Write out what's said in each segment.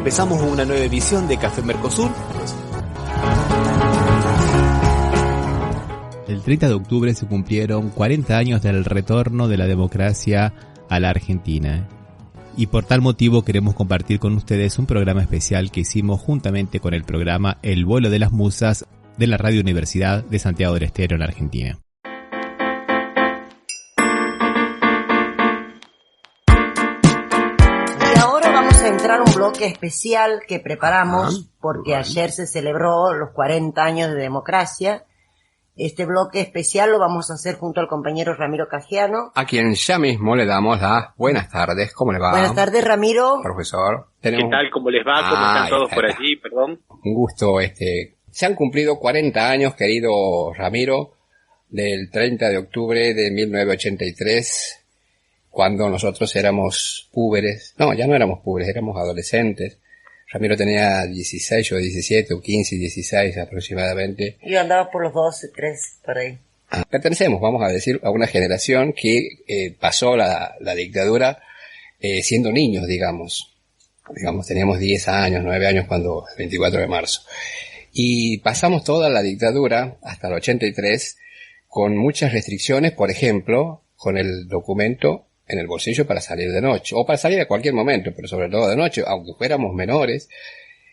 Empezamos una nueva edición de Café Mercosur. El 30 de octubre se cumplieron 40 años del retorno de la democracia a la Argentina. Y por tal motivo queremos compartir con ustedes un programa especial que hicimos juntamente con el programa El Vuelo de las Musas de la Radio Universidad de Santiago del Estero en Argentina. Y ahora vamos a entrar a un bloque especial que preparamos porque ayer se celebró los 40 años de democracia. Este bloque especial lo vamos a hacer junto al compañero Ramiro Cajiano. A quien ya mismo le damos las buenas tardes. ¿Cómo le va? Buenas tardes, Ramiro. Profesor. ¿Qué tal? ¿Cómo les va? ¿Cómo están todos por allí? Perdón. Un gusto. Se han cumplido 40 años, querido Ramiro, del 30 de octubre de 1983, cuando nosotros éramos púberes. No, ya no éramos púberes, éramos adolescentes. Ramiro tenía 16 o 17 o 15 y 16 aproximadamente. Yo andaba por los 12, 13, por ahí. Pertenecemos, vamos a decir, a una generación que pasó la dictadura siendo niños, digamos. Teníamos 10 años, 9 años cuando, el 24 de marzo. Y pasamos toda la dictadura hasta el 83 con muchas restricciones, por ejemplo, con el documento en el bolsillo para salir de noche, o para salir a cualquier momento, pero sobre todo de noche, aunque fuéramos menores,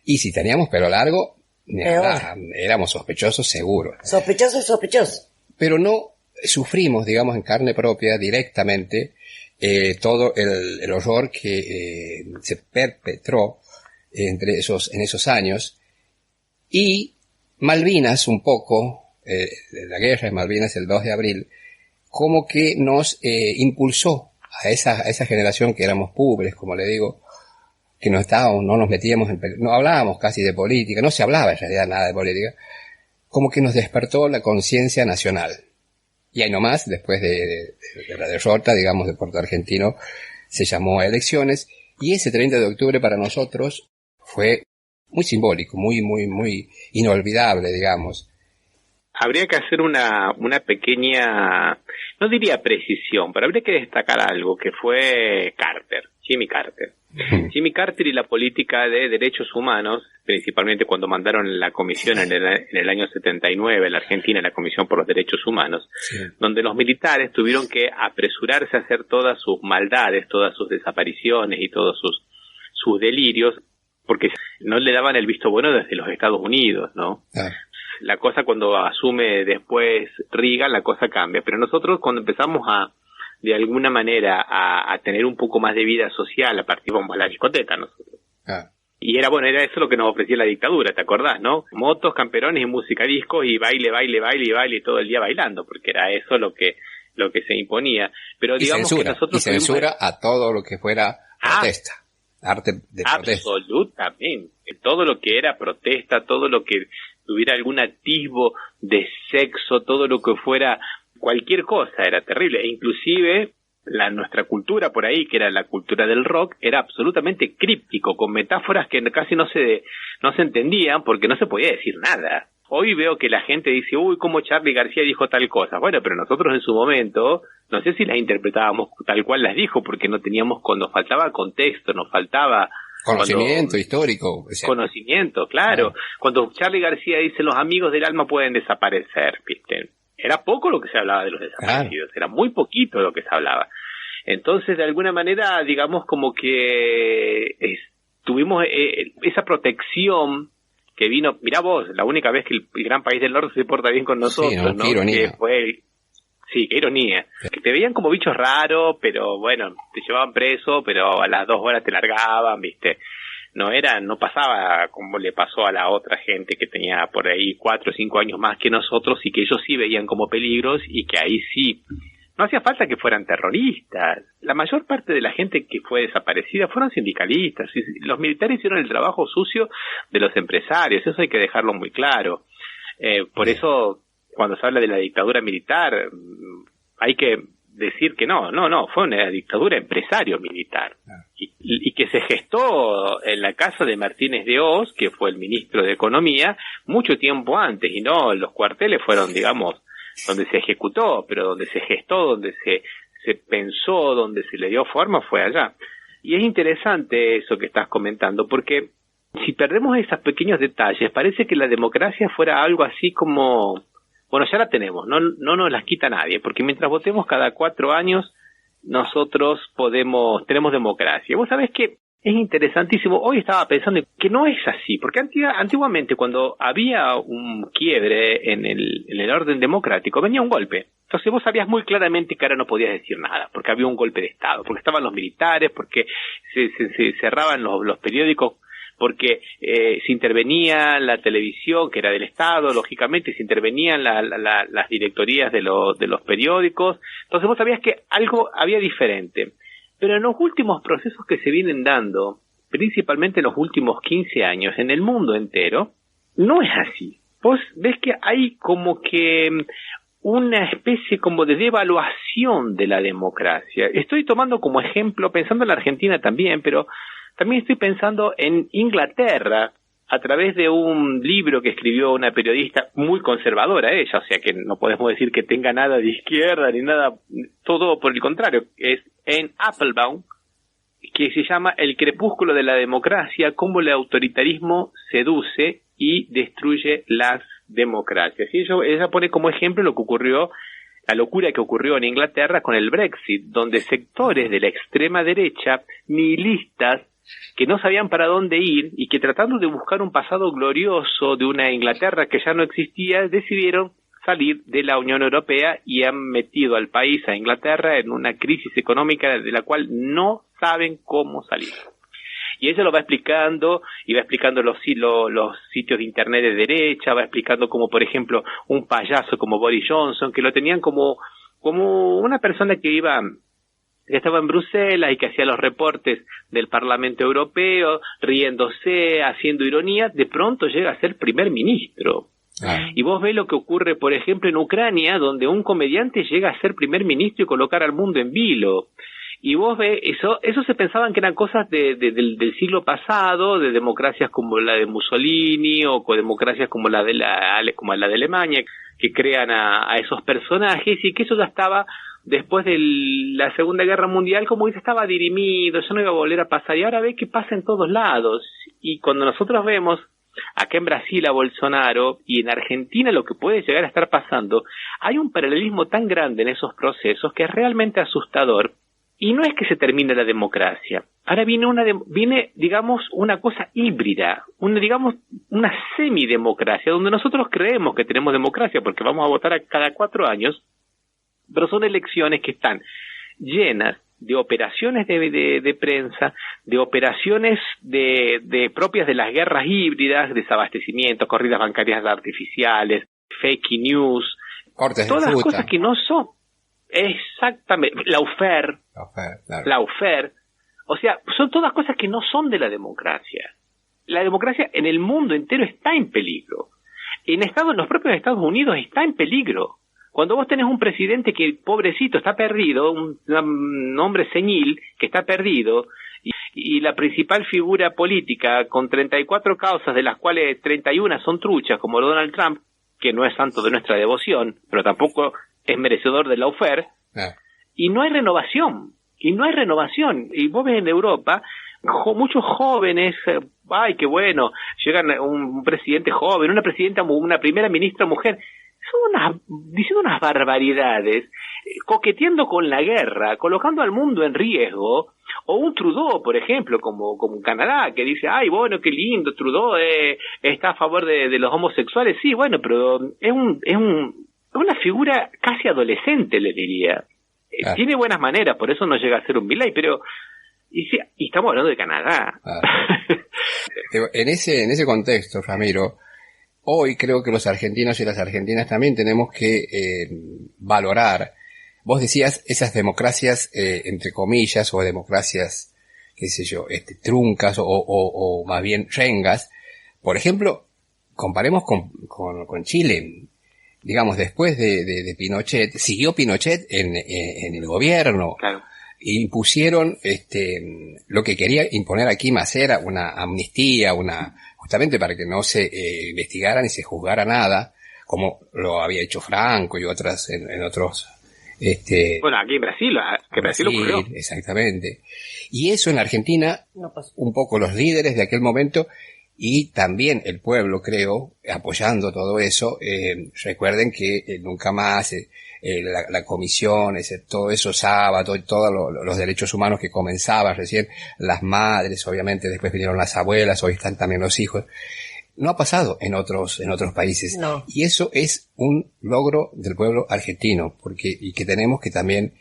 y si teníamos pelo largo, éramos sospechosos seguros. Sospechoso. Pero no sufrimos, digamos, en carne propia, directamente, todo el horror que se perpetró en esos años, y Malvinas un poco, la guerra de Malvinas el 2 de abril, como que nos impulsó a esa generación que éramos púberes, como le digo, que no nos metíamos no hablábamos casi de política, no se hablaba en realidad nada de política, como que nos despertó la conciencia nacional. Y ahí nomás, después de la derrota, digamos, de Puerto Argentino, se llamó a elecciones, y ese 30 de octubre para nosotros fue muy simbólico, muy, muy, muy inolvidable, digamos. Habría que hacer una pequeña, no diría precisión, pero habría que destacar algo que fue Jimmy Carter. Jimmy Carter y la política de derechos humanos, principalmente cuando mandaron la comisión en el año 79 en la Argentina, la Comisión por los Derechos Humanos, donde los militares tuvieron que apresurarse a hacer todas sus maldades, todas sus desapariciones y todos sus delirios, porque no le daban el visto bueno desde los Estados Unidos, ¿no? La cosa cuando asume después Reagan, la cosa cambia. Pero nosotros cuando empezamos de alguna manera, a tener un poco más de vida social, a partir de la discoteca nosotros. Y era eso lo que nos ofrecía la dictadura, ¿te acordás, no? Motos, camperones y música disco y baile todo el día bailando, porque era eso lo que se imponía. Pero digamos censura, que nosotros censura a todo lo que fuera protesta. Arte de protesta. Absolutamente. Todo lo que era protesta, todo lo que tuviera algún atisbo de sexo, todo lo que fuera cualquier cosa era terrible. E inclusive nuestra cultura por ahí, que era la cultura del rock, era absolutamente críptico, con metáforas que casi no se entendían porque no se podía decir nada. Hoy veo que la gente dice, cómo Charly García dijo tal cosa. Bueno, pero nosotros en su momento, no sé si las interpretábamos tal cual las dijo, porque nos faltaba contexto, nos faltaba conocimiento histórico. Conocimiento, claro. Cuando Charly García dice, los amigos del alma pueden desaparecer, ¿viste? Era poco lo que se hablaba de los desaparecidos, era muy poquito lo que se hablaba. Entonces, de alguna manera, digamos como que tuvimos esa protección que vino, mirá vos, la única vez que el gran país del norte se porta bien con nosotros, ¿no? Qué ironía. Qué ironía. Que te veían como bichos raros, pero bueno, te llevaban preso, pero a las 2 horas te largaban, ¿viste? No pasaba como le pasó a la otra gente que tenía por ahí 4 o 5 años más que nosotros y que ellos sí veían como peligros y que ahí sí. No hacía falta que fueran terroristas. La mayor parte de la gente que fue desaparecida fueron sindicalistas. Y los militares hicieron el trabajo sucio de los empresarios. Eso hay que dejarlo muy claro. Por eso, cuando se habla de la dictadura militar, hay que decir que no, fue una dictadura empresario-militar. Y que se gestó en la casa de Martínez de Hoz, que fue el ministro de Economía, mucho tiempo antes. Y no, los cuarteles fueron, digamos, donde se ejecutó, pero donde se gestó, donde se pensó, donde se le dio forma fue allá. Y es interesante eso que estás comentando, porque si perdemos esos pequeños detalles, parece que la democracia fuera algo así como, bueno, ya la tenemos, no nos las quita nadie, porque mientras votemos cada 4 años, nosotros tenemos democracia. Vos sabés que es interesantísimo, hoy estaba pensando que no es así, porque antiguamente cuando había un quiebre en el orden democrático, venía un golpe. Entonces vos sabías muy claramente que ahora no podías decir nada, porque había un golpe de Estado, porque estaban los militares, porque se cerraban los periódicos, porque se intervenía la televisión, que era del Estado, lógicamente, se intervenían las directorías de los periódicos. Entonces vos sabías que algo había diferente. Pero en los últimos procesos que se vienen dando, principalmente en los últimos 15 años, en el mundo entero, no es así. Vos ves que hay como que una especie como de devaluación de la democracia. Estoy tomando como ejemplo, pensando en la Argentina también, pero también estoy pensando en Inglaterra, a través de un libro que escribió una periodista muy conservadora ella, o sea que no podemos decir que tenga nada de izquierda ni nada, todo por el contrario, es Anne Applebaum, que se llama El crepúsculo de la democracia, cómo el autoritarismo seduce y destruye las democracias. Y ella pone como ejemplo lo que ocurrió, la locura que ocurrió en Inglaterra con el Brexit, donde sectores de la extrema derecha, nihilistas, que no sabían para dónde ir y que tratando de buscar un pasado glorioso de una Inglaterra que ya no existía, decidieron salir de la Unión Europea y han metido al país, a Inglaterra, en una crisis económica de la cual no saben cómo salir. Y ella lo va explicando, y va explicando los sitios de internet de derecha, va explicando como, por ejemplo, un payaso como Boris Johnson, que lo tenían como una persona que estaba en Bruselas y que hacía los reportes del Parlamento Europeo, riéndose, haciendo ironía, de pronto llega a ser primer ministro. Y vos ves lo que ocurre, por ejemplo, en Ucrania, donde un comediante llega a ser primer ministro y colocar al mundo en vilo. Y vos ves, eso se pensaban que eran cosas del siglo pasado, de democracias como la de Mussolini, o democracias como la de Alemania, que crean a esos personajes, y que eso ya estaba después de la Segunda Guerra Mundial, como dice, estaba dirimido, ya no iba a volver a pasar, y ahora ve que pasa en todos lados. Y cuando nosotros vemos acá en Brasil a Bolsonaro y en Argentina lo que puede llegar a estar pasando, hay un paralelismo tan grande en esos procesos que es realmente asustador. Y no es que se termine la democracia. Ahora viene, digamos, una cosa híbrida, una semidemocracia, donde nosotros creemos que tenemos democracia porque vamos a votar cada 4 años, pero son elecciones que están llenas de operaciones de prensa, de operaciones propias de las guerras híbridas, desabastecimiento, corridas bancarias artificiales, fake news, cortes todas de las fruta. cosas que no son. Exactamente, Lawfare, Claro. Lawfare, o sea, son todas cosas que no son de la democracia. La democracia en el mundo entero está en peligro. En los propios Estados Unidos está en peligro. Cuando vos tenés un presidente que, pobrecito, está perdido, un hombre senil que está perdido, y la principal figura política con 34 causas, de las cuales 31 son truchas, como Donald Trump, que no es santo de nuestra devoción, pero tampoco es merecedor de lawfare, y no hay renovación, y vos ves en Europa muchos jóvenes, ay, qué bueno, llegan un presidente joven, una primera ministra mujer, diciendo unas barbaridades, coqueteando con la guerra, colocando al mundo en riesgo, o un Trudeau, por ejemplo, como Canadá, que dice, ay, bueno, qué lindo, Trudeau está a favor de los homosexuales, sí, bueno, pero es una figura casi adolescente, le diría. Tiene buenas maneras, por eso no llega a ser un Milei, pero y estamos hablando de Canadá. En ese contexto, Ramiro, hoy creo que los argentinos y las argentinas también tenemos que valorar, vos decías, esas democracias, entre comillas, o democracias, qué sé yo, truncas, o más bien rengas. Por ejemplo, comparemos con Chile. Digamos, después de Pinochet, siguió Pinochet en el gobierno. Claro. Impusieron lo que quería imponer aquí Macera, una amnistía, justamente para que no se investigara ni se juzgara nada, como lo había hecho Franco y otras en otros. Bueno, aquí en Brasil, Brasil ocurrió. Exactamente. Y eso en Argentina, No pasó. un poco los líderes de aquel momento y también el pueblo, creo, apoyando todo eso. Recuerden que nunca más la comisión, todo eso sábado, todos los derechos humanos que comenzaba recién, las madres, obviamente, después vinieron las abuelas, hoy están también los hijos. No ha pasado en otros países. No. Y eso es un logro del pueblo argentino, y que tenemos que también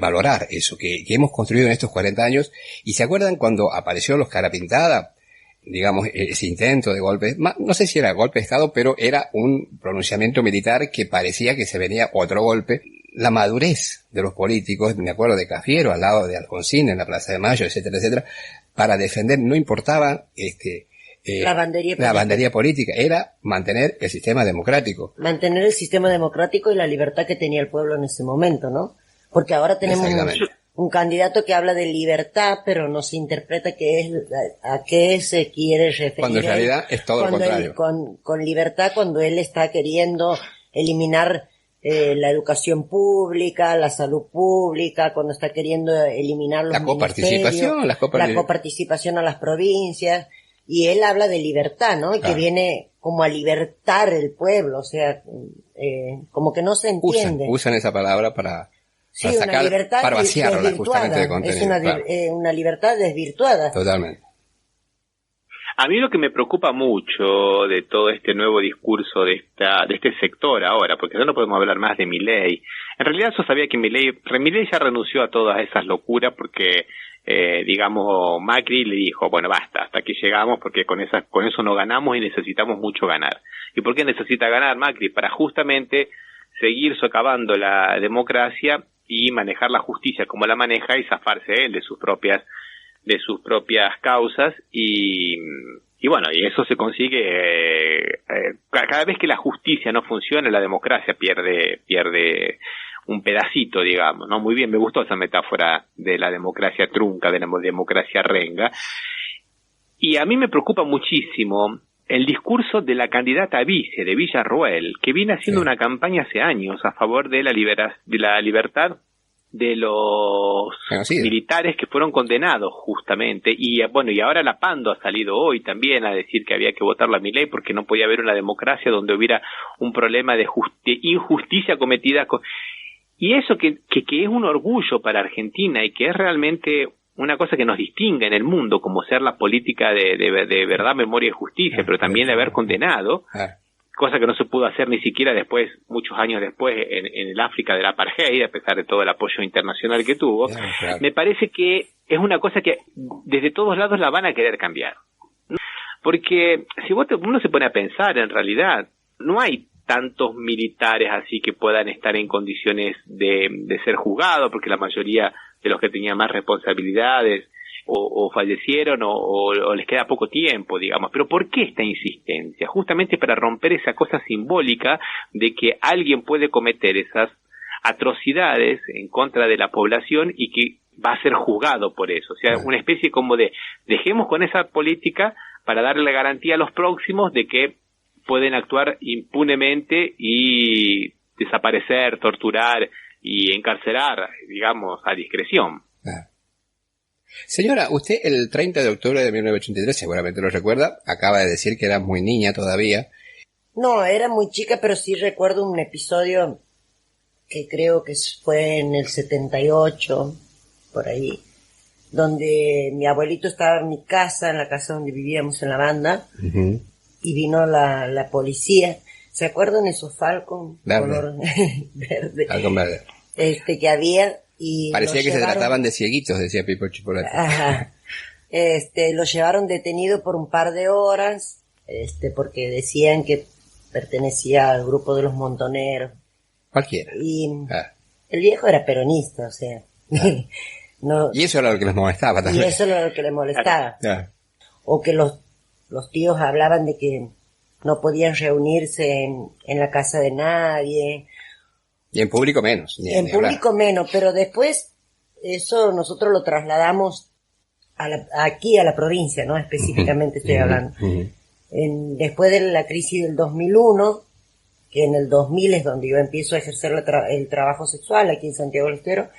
valorar eso, que hemos construido en estos 40 años. Y se acuerdan cuando apareció los Cara Pintada, digamos, ese intento de golpe, no sé si era golpe de Estado, pero era un pronunciamiento militar que parecía que se venía otro golpe. La madurez de los políticos, me acuerdo de Cafiero al lado de Alfonsín en la Plaza de Mayo, etcétera, etcétera, para defender, no importaba la bandería política, era mantener el sistema democrático. Mantener el sistema democrático y la libertad que tenía el pueblo en ese momento, ¿no? Porque ahora tenemos un candidato que habla de libertad, pero no se interpreta a qué se quiere referir. Cuando en realidad es todo lo contrario. Con libertad, cuando él está queriendo eliminar la educación pública, la salud pública, cuando está queriendo eliminar los ministerios, la coparticipación a las provincias. Y él habla de libertad, ¿no? Y que viene como a libertar el pueblo, o sea, como que no se entiende. Usan esa palabra para sacar, una libertad para vaciarla justamente de contenido. Es una libertad desvirtuada. Totalmente. A mí lo que me preocupa mucho de todo este nuevo discurso de este sector ahora, porque ya no podemos hablar más de Milei. En realidad yo sabía que Milei ya renunció a todas esas locuras porque digamos, Macri le dijo, bueno, basta, hasta aquí llegamos porque con eso no ganamos y necesitamos mucho ganar. ¿Y por qué necesita ganar Macri? Para justamente seguir socavando la democracia y manejar la justicia como la maneja y zafarse él de sus propias causas y bueno, y eso se consigue cada vez que la justicia no funciona, la democracia pierde un pedacito, digamos, ¿no? Muy bien, me gustó esa metáfora de la democracia trunca, de la democracia renga. Y a mí me preocupa muchísimo el discurso de la candidata a vice, de Villarroel, que viene haciendo una campaña hace años a favor de la libertad de los militares que fueron condenados justamente, y bueno, y ahora la Pando ha salido hoy también a decir que había que votarla a Milei porque no podía haber una democracia donde hubiera un problema de injusticia cometida y eso que es un orgullo para Argentina y que es realmente una cosa que nos distingue en el mundo como ser la política de verdad, memoria y justicia, pero también de haber condenado, cosa que no se pudo hacer ni siquiera después, muchos años después, en el África del apartheid, a pesar de todo el apoyo internacional que tuvo. Me parece que es una cosa que desde todos lados la van a querer cambiar. Porque si uno se pone a pensar, en realidad, no hay tantos militares así que puedan estar en condiciones de ser juzgados, porque la mayoría de los que tenían más responsabilidades o fallecieron o les queda poco tiempo, digamos. Pero ¿por qué esta insistencia? Justamente para romper esa cosa simbólica de que alguien puede cometer esas atrocidades en contra de la población y que va a ser juzgado por eso. O sea, una especie como de dejemos con esa política para darle la garantía a los próximos de que pueden actuar impunemente y desaparecer, torturar y encarcelar, digamos, a discreción. Señora, usted el 30 de octubre de 1983, seguramente lo recuerda, acaba de decir que era muy niña todavía. No, era muy chica, pero sí recuerdo un episodio que creo que fue en el 78, por ahí, donde mi abuelito estaba en mi casa, en la casa donde vivíamos en la banda, y vino la policía. ¿Se acuerdan esos Falcon? Color verde. Falcon verde. Que había, y parecía que se trataban de cieguitos, decía Pipo Chipolati. Ajá. Lo llevaron detenido por un par de horas, porque decían que pertenecía al grupo de los montoneros. Cualquiera. Y el viejo era peronista, o sea. No, y eso era lo que les molestaba también. Y eso era lo que les molestaba. O que los tíos hablaban de que no podían reunirse en la casa de nadie. Y en público menos. En público menos, pero después eso nosotros lo trasladamos aquí a la provincia, ¿no? Específicamente estoy hablando. Después de la crisis del 2001, que en el 2000 es donde yo empiezo a ejercer el trabajo sexual aquí en Santiago del Estero,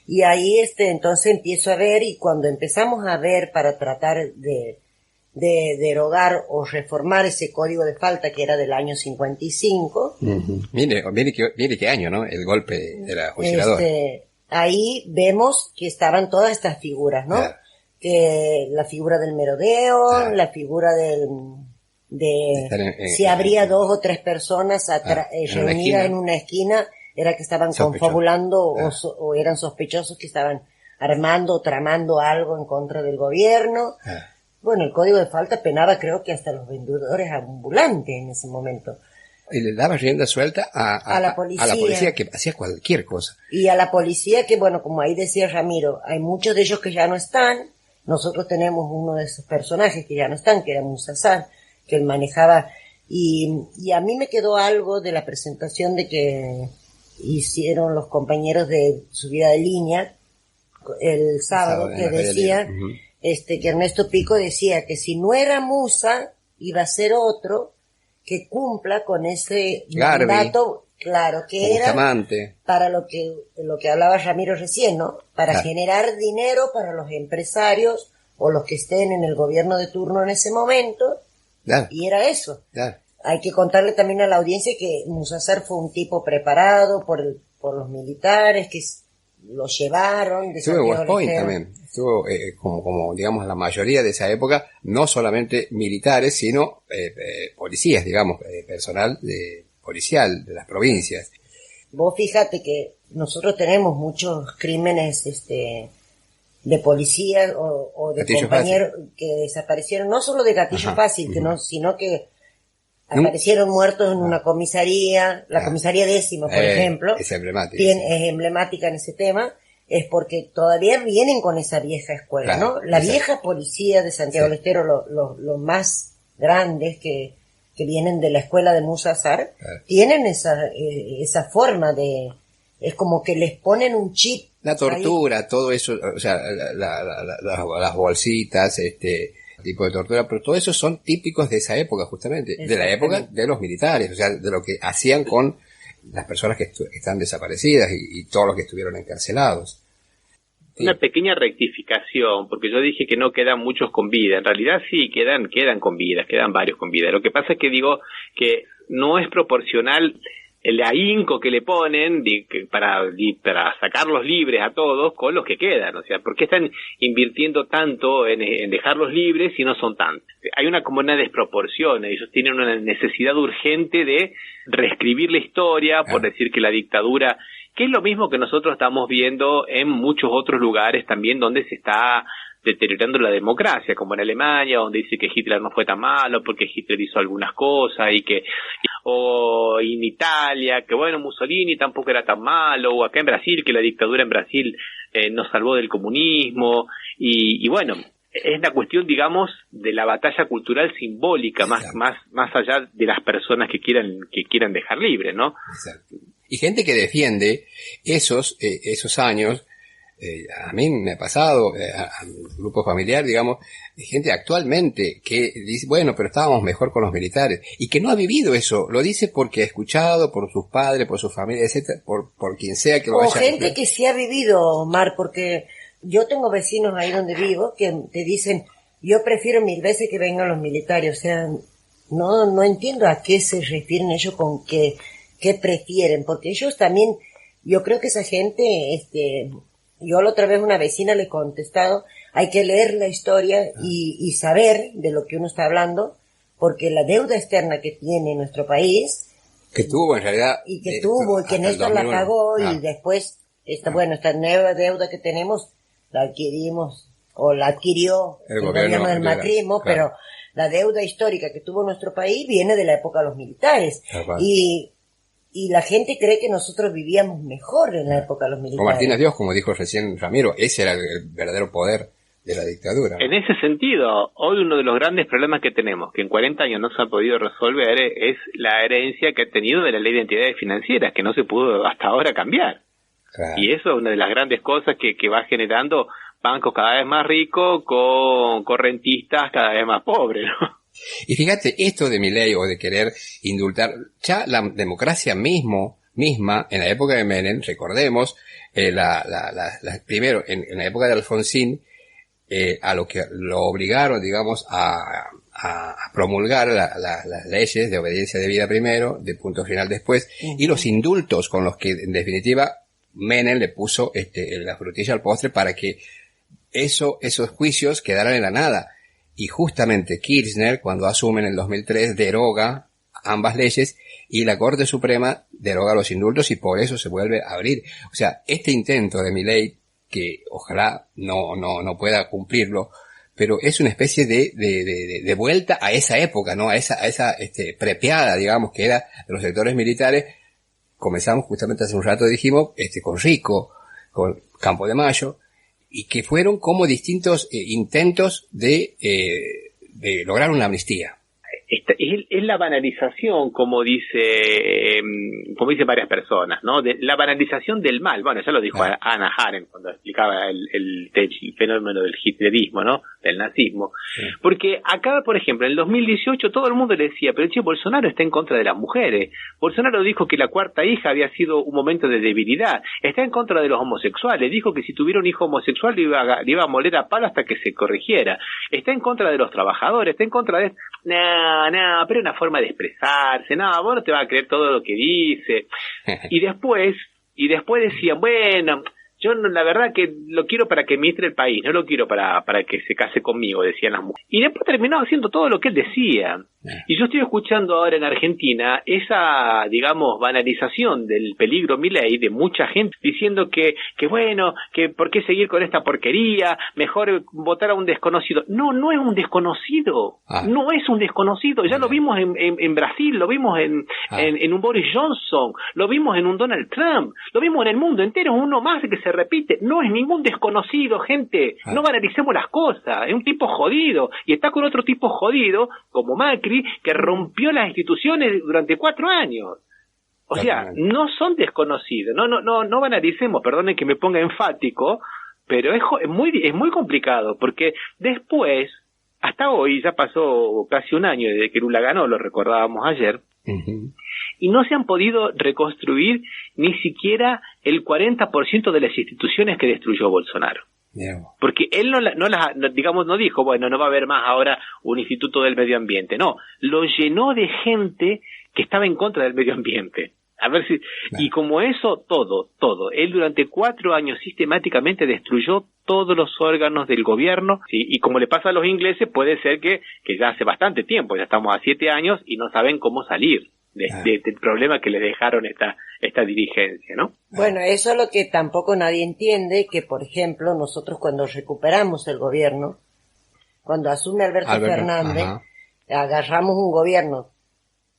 y ahí entonces empiezo a ver, y cuando empezamos a ver para tratar de de derogar o reformar ese código de falta que era del año 55. Mire qué año, ¿no? El golpe de la fusiladora. Ahí vemos que estaban todas estas figuras, ¿no? Claro. Que la figura del merodeo, Claro. la figura si habría 2 o 3 personas reunidas en una esquina, era que estaban confabulando o eran sospechosos que estaban armando o tramando algo en contra del gobierno. Bueno, el código de falta penaba creo que hasta los vendedores ambulantes en ese momento. Y le daba rienda suelta a la policía que hacía cualquier cosa. Y a la policía que, bueno, como ahí decía Ramiro, hay muchos de ellos que ya no están. Nosotros tenemos uno de esos personajes que ya no están, que era Musasar, que él manejaba. Y a mí me quedó algo de la presentación de que hicieron los compañeros de Subida de Línea el sábado, que decía, que Ernesto Pico decía que si no era Musa, iba a ser otro que cumpla con ese mandato, claro, que era para lo que hablaba Ramiro recién, ¿no? Para generar dinero para los empresarios o los que estén en el gobierno de turno en ese momento, y era eso. Hay que contarle también a la audiencia que Musasar fue un tipo preparado por los militares, que lo llevaron de Estuvo en West Point también. Estuvo como digamos la mayoría de esa época, no solamente militares, sino policías, digamos, personal policial de las provincias. Vos fíjate que nosotros tenemos muchos crímenes de policía o de gatillo compañeros fácil. Que desaparecieron, no solo de gatillo fácil, que no, sino que aparecieron muertos en una comisaría, la comisaría 10ª, por ejemplo. Es emblemática. Es emblemática en ese tema, es porque todavía vienen con esa vieja escuela, ¿no? La vieja policía de Santiago del Estero, los más grandes que vienen de la escuela de Musasar, tienen esa forma de, es como que les ponen un chip. La tortura, ahí. Todo eso, o sea, las bolsitas, tipo de tortura, pero todo eso son típicos de esa época, justamente, de la época de los militares, o sea, de lo que hacían con las personas que están desaparecidas y todos los que estuvieron encarcelados. Una pequeña rectificación, porque yo dije que no quedan muchos con vida. En realidad sí, quedan con vida, quedan varios con vida. Lo que pasa es que digo que no es proporcional el ahínco que le ponen para sacarlos libres a todos con los que quedan. O sea, ¿por qué están invirtiendo tanto en dejarlos libres si no son tantos? Hay como una desproporción. Ellos tienen una necesidad urgente de reescribir la historia, por decir que la dictadura, que es lo mismo que nosotros estamos viendo en muchos otros lugares también donde se está deteriorando la democracia, como en Alemania, donde dice que Hitler no fue tan malo porque Hitler hizo algunas cosas o en Italia, que bueno, Mussolini tampoco era tan malo, o acá en Brasil, que la dictadura en Brasil nos salvó del comunismo, y bueno, es la cuestión, digamos, de la batalla cultural simbólica, más allá de las personas que quieran dejar libre, ¿no? Exacto. Y gente que defiende esos años, a mí me ha pasado, a mi grupo familiar, digamos, gente actualmente que dice, bueno, pero estábamos mejor con los militares, y que no ha vivido eso, lo dice porque ha escuchado por sus padres, por su familia, etcétera, por quien sea que lo haya. O gente que sí ha vivido, Omar, porque yo tengo vecinos ahí donde vivo que te dicen, yo prefiero 1000 veces que vengan los militares, o sea, no entiendo a qué se refieren ellos con qué prefieren, porque ellos también, yo creo que esa gente, yo la otra vez una vecina le he contestado, hay que leer la historia y saber de lo que uno está hablando, porque la deuda externa que tiene nuestro país, que tuvo en realidad, y que Néstor la pagó, y después, esta nueva deuda que tenemos, la adquirimos, o la adquirió el gobierno del macrismo, pero la deuda histórica que tuvo nuestro país viene de la época de los militares, y la gente cree que nosotros vivíamos mejor en la época de los militares. O Martínez Dios, como dijo recién Ramiro, ese era el verdadero poder de la dictadura. En ese sentido, hoy uno de los grandes problemas que tenemos, que en 40 años no se ha podido resolver, es la herencia que ha tenido de la ley de entidades financieras, que no se pudo hasta ahora cambiar. Claro. Y eso es una de las grandes cosas que va generando bancos cada vez más ricos con rentistas cada vez más pobres, ¿no? Y fíjate, esto de Milei o de querer indultar, ya la democracia misma, en la época de Menem, recordemos, primero, en la época de Alfonsín, a lo que lo obligaron, digamos, a a promulgar las leyes de obediencia debida primero, de punto final después, y los indultos con los que, en definitiva, Menem le puso la frutilla al postre para que esos juicios quedaran en la nada. Y justamente Kirchner, cuando asume en el 2003, deroga ambas leyes y la Corte Suprema deroga los indultos y por eso se vuelve a abrir. O sea, este intento de Milei, que ojalá no pueda cumplirlo, pero es una especie de vuelta a esa época, ¿no? A esa prepiada, digamos, que era de los sectores militares. Comenzamos justamente hace un rato, dijimos, con Rico, con Campo de Mayo, y que fueron como distintos intentos de lograr una amnistía. Es la banalización, como dicen varias personas, ¿no? La banalización del mal. Bueno, ya lo dijo Hannah Arendt cuando explicaba el fenómeno del hitlerismo, ¿no? Del nazismo. Sí. Porque acá, por ejemplo, en el 2018 todo el mundo le decía, pero Bolsonaro está en contra de las mujeres. Bolsonaro dijo que la cuarta hija había sido un momento de debilidad. Está en contra de los homosexuales. Dijo que si tuviera un hijo homosexual le iba a moler a palo hasta que se corrigiera. Está en contra de los trabajadores. Está en contra de... No, pero una forma de expresarse, vos no te vas a creer todo lo que dice. Y después decían, bueno, yo la verdad que lo quiero para que administre el país, no lo quiero para que se case conmigo, decían las mujeres. Y después terminó haciendo todo lo que él decía. Y yo estoy escuchando ahora en Argentina esa, digamos, banalización del peligro Milei de mucha gente diciendo que bueno, que por qué seguir con esta porquería, mejor votar a un desconocido. No es un desconocido, no es un desconocido. Ya lo vimos en Brasil, lo vimos en un Boris Johnson, lo vimos en un Donald Trump, lo vimos en el mundo entero, uno más que se repite. No es ningún desconocido, gente, no banalicemos las cosas, es un tipo jodido, y está con otro tipo jodido, como Macri, que rompió las instituciones durante 4 años. O sea, no son desconocidos, no banalicemos, perdonen que me ponga enfático, pero es muy complicado, porque después, hasta hoy, ya pasó casi un año desde que Lula ganó, lo recordábamos ayer, y no se han podido reconstruir ni siquiera el 40% de las instituciones que destruyó Bolsonaro. Porque él no dijo, bueno, no va a haber más ahora un instituto del medio ambiente. No, lo llenó de gente que estaba en contra del medio ambiente. A ver si, y como eso, todo. Él durante 4 años sistemáticamente destruyó todos los órganos del gobierno, ¿sí? Y como le pasa a los ingleses, puede ser que ya hace bastante tiempo, ya estamos a 7 años y no saben cómo salir del problema que le dejaron esta dirigencia, ¿no? Bueno, eso es lo que tampoco nadie entiende, que por ejemplo nosotros cuando recuperamos el gobierno, cuando asume Alberto Fernández, agarramos un gobierno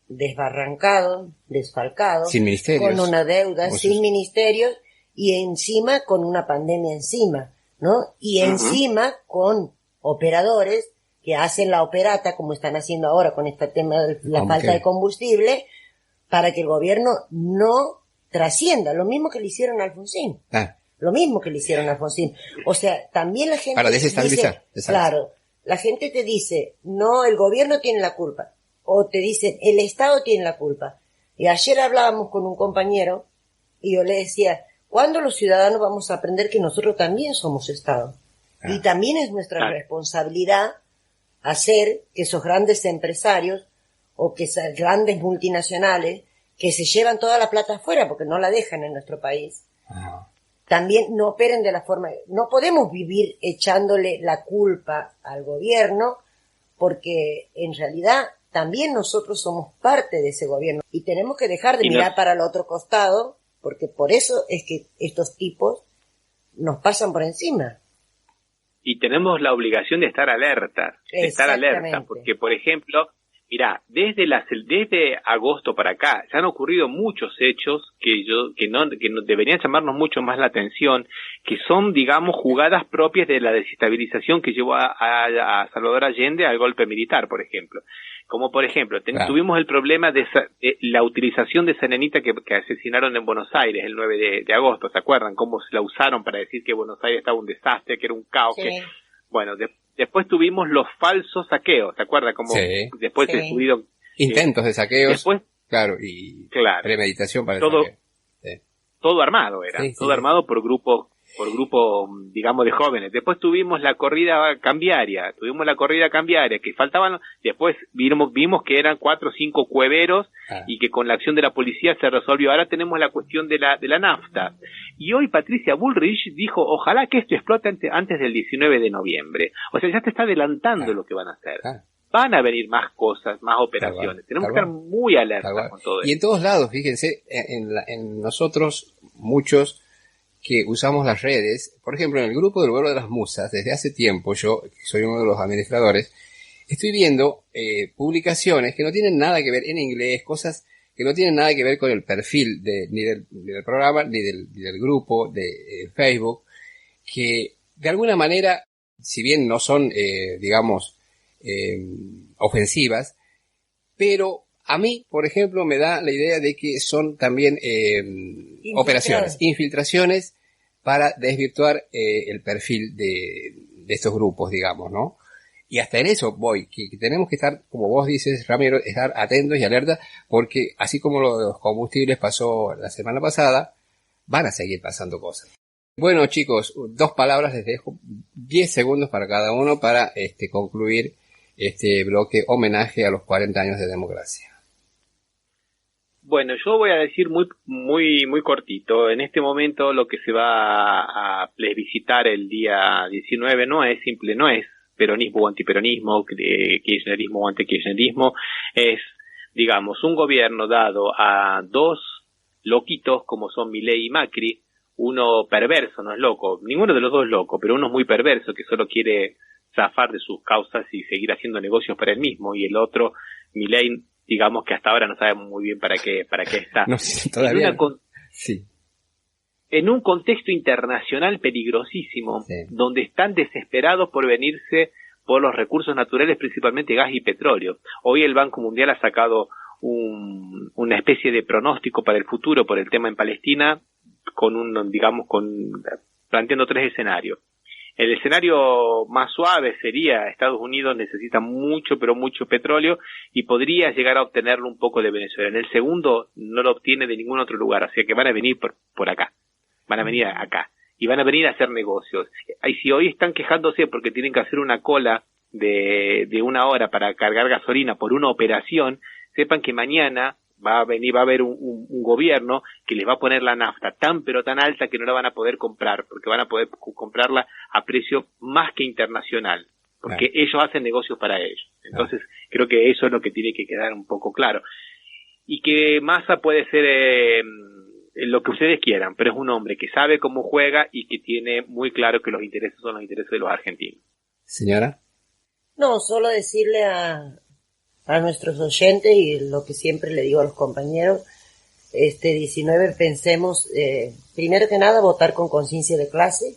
desbarrancado, desfalcado, sin ministerios, con una deuda, sin ministerios, y encima con una pandemia encima, ¿no? Y encima con operadores que hacen la operata, como están haciendo ahora con este tema de la falta de combustible, para que el gobierno no trascienda. Lo mismo que le hicieron a Alfonsín. Lo mismo que le hicieron a Alfonsín. O sea, también la gente... Para desestabilizar. Claro, la gente te dice, no, el gobierno tiene la culpa. O te dicen, el Estado tiene la culpa. Y ayer hablábamos con un compañero y yo le decía, ¿cuándo los ciudadanos vamos a aprender que nosotros también somos Estado? Y también es nuestra responsabilidad hacer que esos grandes empresarios o que esas grandes multinacionales que se llevan toda la plata afuera porque no la dejan en nuestro país, también no operen de la forma... No podemos vivir echándole la culpa al gobierno porque en realidad también nosotros somos parte de ese gobierno y tenemos que dejar de mirar para el otro costado porque por eso es que estos tipos nos pasan por encima. Y tenemos la obligación de estar alerta, porque por ejemplo, mirá, desde agosto para acá ya han ocurrido muchos hechos que deberían llamarnos mucho más la atención, que son, digamos, jugadas propias de la desestabilización que llevó a Salvador Allende al golpe militar, por ejemplo. Como por ejemplo, tuvimos el problema de la utilización de esa nenita que asesinaron en Buenos Aires el 9 de agosto, ¿se acuerdan? Cómo se la usaron para decir que Buenos Aires estaba un desastre, que era un caos. Sí. Bueno, después tuvimos los falsos saqueos, ¿se acuerdan? Como después se tuvieron... intentos de saqueos, después, premeditación para el todo, saqueo. Todo armado armado por grupos por grupo, digamos, de jóvenes. Después tuvimos la corrida cambiaria, que faltaban, después vimos que eran 4 o 5 cueveros y que con la acción de la policía se resolvió. Ahora tenemos la cuestión de la nafta. Y hoy Patricia Bullrich dijo, ojalá que esto explote antes del 19 de noviembre. O sea, ya te está adelantando lo que van a hacer. Van a venir más cosas, más operaciones. Tenemos que estar muy alerta con todo eso. Y en todos lados, fíjense, en nosotros, muchos que usamos las redes, por ejemplo, en el grupo del Vuelo de las Musas, desde hace tiempo, yo, que soy uno de los administradores, estoy viendo publicaciones que no tienen nada que ver en inglés, cosas que no tienen nada que ver con el perfil ni del programa, ni del grupo de Facebook, que de alguna manera, si bien no son, digamos, ofensivas, pero a mí, por ejemplo, me da la idea de que son también infiltraciones para desvirtuar el perfil de estos grupos, digamos, ¿no? Y hasta en eso voy, que tenemos que estar, como vos dices, Ramiro, estar atentos y alerta, porque así como lo de los combustibles pasó la semana pasada, van a seguir pasando cosas. Bueno, chicos, 2 palabras, les dejo 10 segundos para cada uno para concluir este bloque homenaje a los 40 años de democracia. Bueno, yo voy a decir muy cortito. En este momento lo que se va a plebiscitar el día 19 no es peronismo o antiperonismo, kirchnerismo o antikirchnerismo, es, digamos, un gobierno dado a 2 loquitos como son Milei y Macri, uno perverso, no es loco, ninguno de los 2 es loco, pero uno es muy perverso que solo quiere zafar de sus causas y seguir haciendo negocios para él mismo, y el otro, Milei, digamos que hasta ahora no sabe muy bien para qué está. No, todavía. En un contexto internacional peligrosísimo, donde están desesperados por venirse por los recursos naturales, principalmente gas y petróleo. Hoy el Banco Mundial ha sacado una especie de pronóstico para el futuro por el tema en Palestina, planteando 3 escenarios. El escenario más suave sería Estados Unidos necesita mucho, pero mucho petróleo y podría llegar a obtenerlo un poco de Venezuela. En el segundo no lo obtiene de ningún otro lugar, así que van a venir por acá. Van a venir acá y van a venir a hacer negocios. Y si hoy están quejándose porque tienen que hacer una cola de 1 hora para cargar gasolina por una operación, sepan que mañana va a haber un gobierno que les va a poner la nafta tan pero tan alta que no la van a poder comprar, porque van a poder comprarla a precio más que internacional, porque ellos hacen negocios para ellos. Entonces creo que eso es lo que tiene que quedar un poco claro. Y que Massa puede ser lo que ustedes quieran, pero es un hombre que sabe cómo juega y que tiene muy claro que los intereses son los intereses de los argentinos. Señora. No, solo decirle a nuestros oyentes y lo que siempre le digo a los compañeros, 19 pensemos, primero que nada, votar con conciencia de clase,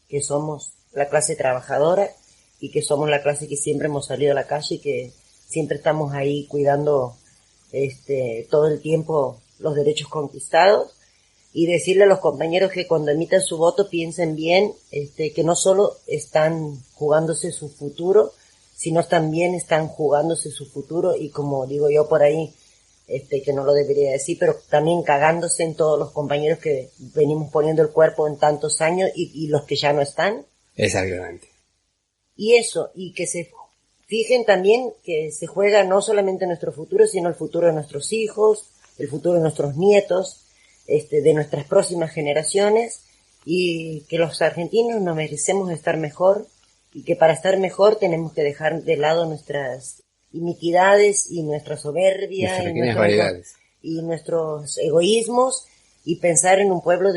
que somos la clase trabajadora y que somos la clase que siempre hemos salido a la calle y que siempre estamos ahí cuidando todo el tiempo los derechos conquistados, y decirle a los compañeros que cuando emitan su voto piensen bien, que no solo están jugándose su futuro, sino también están jugándose su futuro y, como digo yo por ahí, que no lo debería decir, pero también cagándose en todos los compañeros que venimos poniendo el cuerpo en tantos años y los que ya no están. Exactamente. Y eso, y que se fijen también que se juega no solamente nuestro futuro, sino el futuro de nuestros hijos, el futuro de nuestros nietos, de nuestras próximas generaciones, y que los argentinos nos merecemos estar mejor, y que para estar mejor tenemos que dejar de lado nuestras iniquidades y nuestra soberbia y nuestros egoísmos, y pensar en un pueblo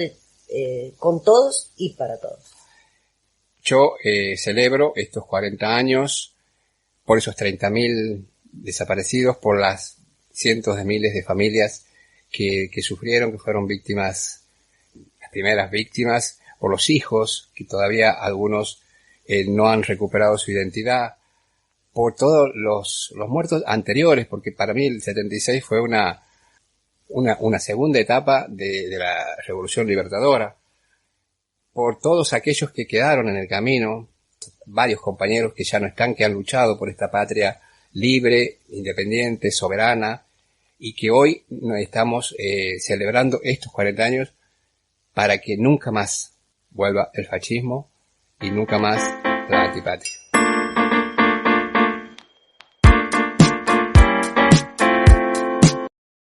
con todos y para todos. Yo celebro estos 40 años por esos 30.000 desaparecidos, por las cientos de miles de familias que sufrieron, que fueron víctimas, las primeras víctimas, por los hijos, que todavía algunos no han recuperado su identidad, por todos los muertos anteriores, porque para mí el 76 fue una segunda etapa de la Revolución Libertadora, por todos aquellos que quedaron en el camino, varios compañeros que ya no están, que han luchado por esta patria libre, independiente, soberana, y que hoy estamos celebrando estos 40 años para que nunca más vuelva el fascismo y nunca más la antipatria.